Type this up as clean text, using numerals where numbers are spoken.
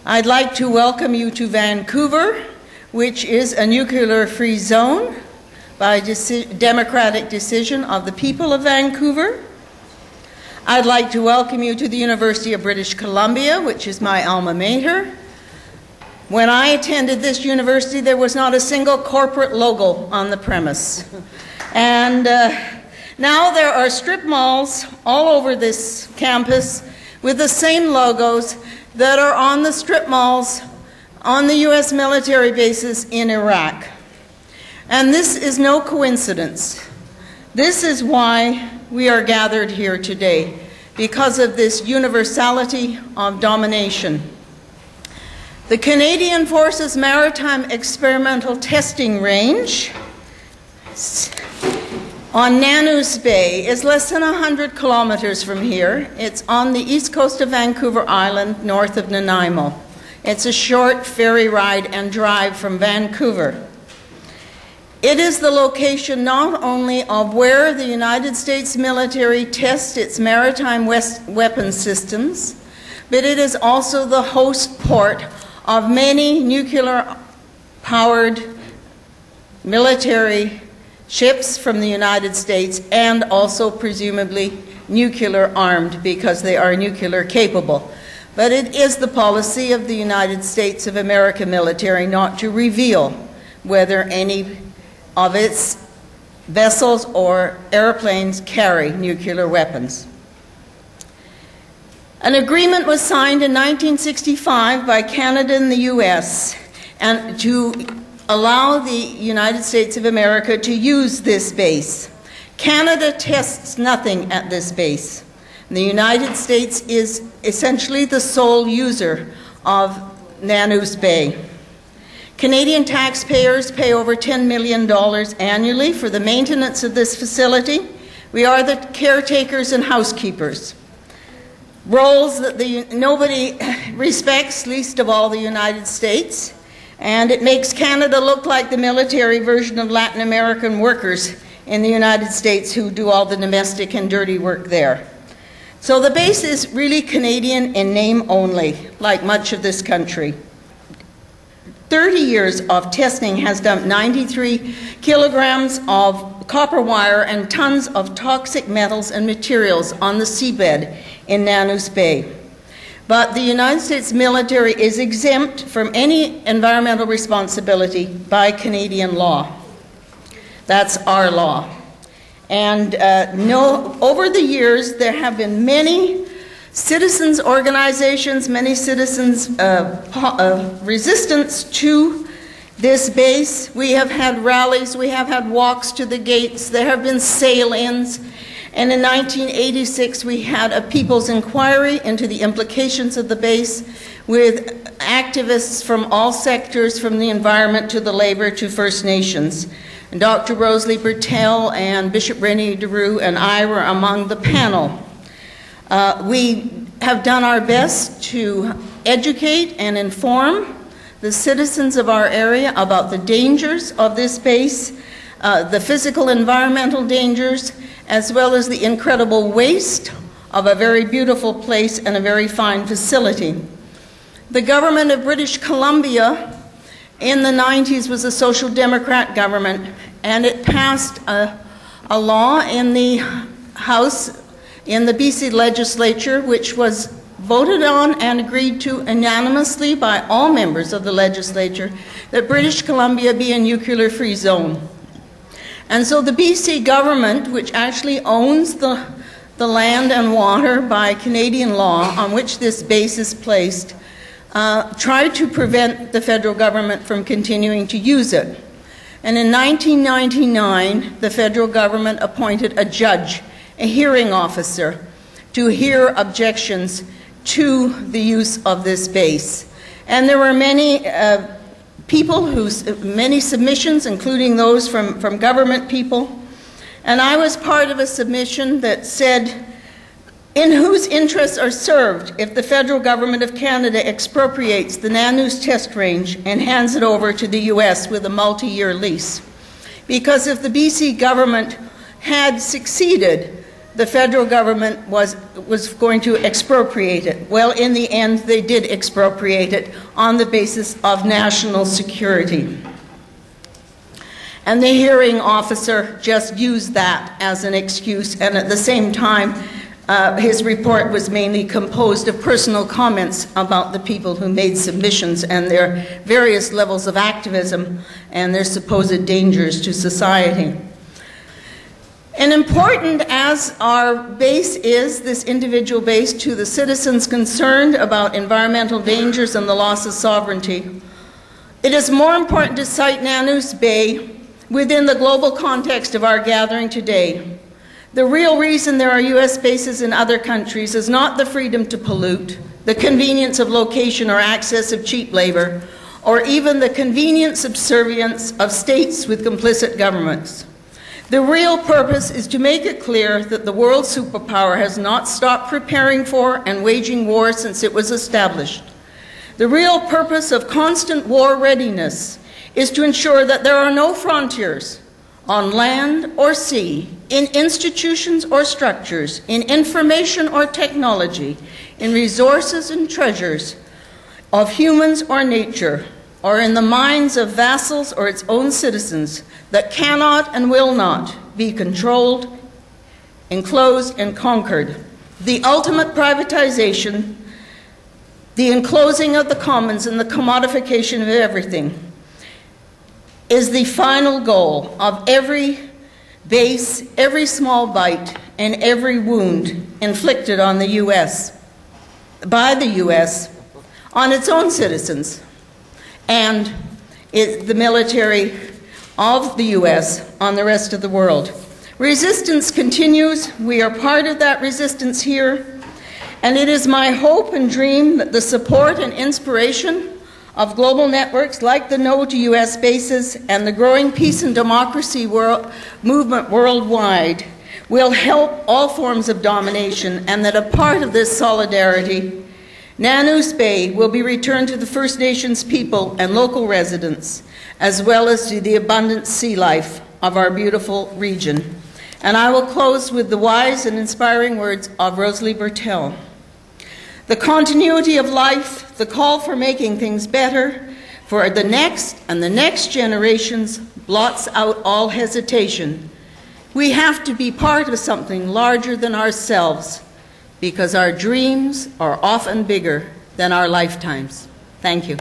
I'd like to welcome you to Vancouver, which is a nuclear-free zone by democratic decision of the people of Vancouver. I'd like to welcome you to the University of British Columbia, which is my alma mater. When I attended this university, there was not a single corporate logo on the premise. And now there are strip malls all over this campus with the same logos that are on the strip malls on the U.S. military bases in Iraq. And this is no coincidence. This is why we are gathered here today, because of this universality of domination. The Canadian Forces Maritime Experimental Testing Range on Nanu's Bay is less than 100 kilometers from here. It's on the east coast of Vancouver Island, north of Nanaimo. It's a short ferry ride and drive from Vancouver. It is the location not only of where the United States military tests its maritime weapon systems, but it is also the host port of many nuclear-powered military ships from the United States, and also presumably nuclear-armed because they are nuclear-capable. But it is the policy of the United States of America military not to reveal whether any of its vessels or airplanes carry nuclear weapons. An agreement was signed in 1965 by Canada and the U.S. and to allow the United States of America to use this base. Canada tests nothing at this base. The United States is essentially the sole user of Nanu's Bay. Canadian taxpayers pay over $10 million annually for the maintenance of this facility. We are the caretakers and housekeepers, roles that nobody respects, least of all the United States, and it makes Canada look like the military version of Latin American workers in the United States who do all the domestic and dirty work there. So the base is really Canadian in name only, like much of this country. 30 years of testing has dumped 93 kilograms of copper wire and tons of toxic metals and materials on the seabed in Nanu's Bay. But the United States military is exempt from any environmental responsibility by Canadian law. That's our law. And over the years, there have been many citizens' organizations, many citizens' resistance to this base. We have had rallies, we have had walks to the gates, there have been sail-ins, and in 1986 we had a people's inquiry into the implications of the base with activists from all sectors, from the environment to the labor to First Nations. And Dr. Rosalie Bertel and Bishop Rene DeRue and I were among the panel. We have done our best to educate and inform the citizens of our area about the dangers of this base, the physical environmental dangers, as well as the incredible waste of a very beautiful place and a very fine facility. The government of British Columbia in the 90s was a Social Democrat government, and it passed a law in the House, in the BC legislature, which was voted on and agreed to unanimously by all members of the legislature, that British Columbia be a nuclear-free zone. And so the BC government, which actually owns the land and water by Canadian law on which this base is placed, tried to prevent the federal government from continuing to use it. And in 1999, the federal government appointed a judge, a hearing officer, to hear objections to the use of this base. And there were many many submissions, including those from government people. And I was part of a submission that said, in whose interests are served if the federal government of Canada expropriates the Nanu's test range and hands it over to the US with a multi-year lease? Because if the BC government had succeeded, the federal government was going to expropriate it. Well, in the end, they did expropriate it on the basis of national security. And the hearing officer just used that as an excuse, and at the same time, his report was mainly composed of personal comments about the people who made submissions and their various levels of activism and their supposed dangers to society. And important as our base is, this individual base, to the citizens concerned about environmental dangers and the loss of sovereignty, it is more important to cite Nanu's Bay within the global context of our gathering today. The real reason there are U.S. bases in other countries is not the freedom to pollute, the convenience of location or access of cheap labor, or even the convenient subservience of states with complicit governments. The real purpose is to make it clear that the world superpower has not stopped preparing for and waging war since it was established. The real purpose of constant war readiness is to ensure that there are no frontiers on land or sea, in institutions or structures, in information or technology, in resources and treasures of humans or nature, or in the minds of vassals or its own citizens, that cannot and will not be controlled, enclosed, and conquered. The ultimate privatization, the enclosing of the commons and the commodification of everything, is the final goal of every base, every small bite, and every wound inflicted on the U.S., by the U.S., on its own citizens, and the military of the U.S. on the rest of the world. Resistance continues. We are part of that resistance here, and it is my hope and dream that the support and inspiration of global networks like the No to U.S. bases and the growing peace and democracy movement worldwide will help all forms of domination, and that a part of this solidarity, Nanu's Bay, will be returned to the First Nations people and local residents, as well as to the abundant sea life of our beautiful region. And I will close with the wise and inspiring words of Rosalie Bertell. The continuity of life, the call for making things better for the next and the next generations blots out all hesitation. We have to be part of something larger than ourselves, because our dreams are often bigger than our lifetimes. Thank you.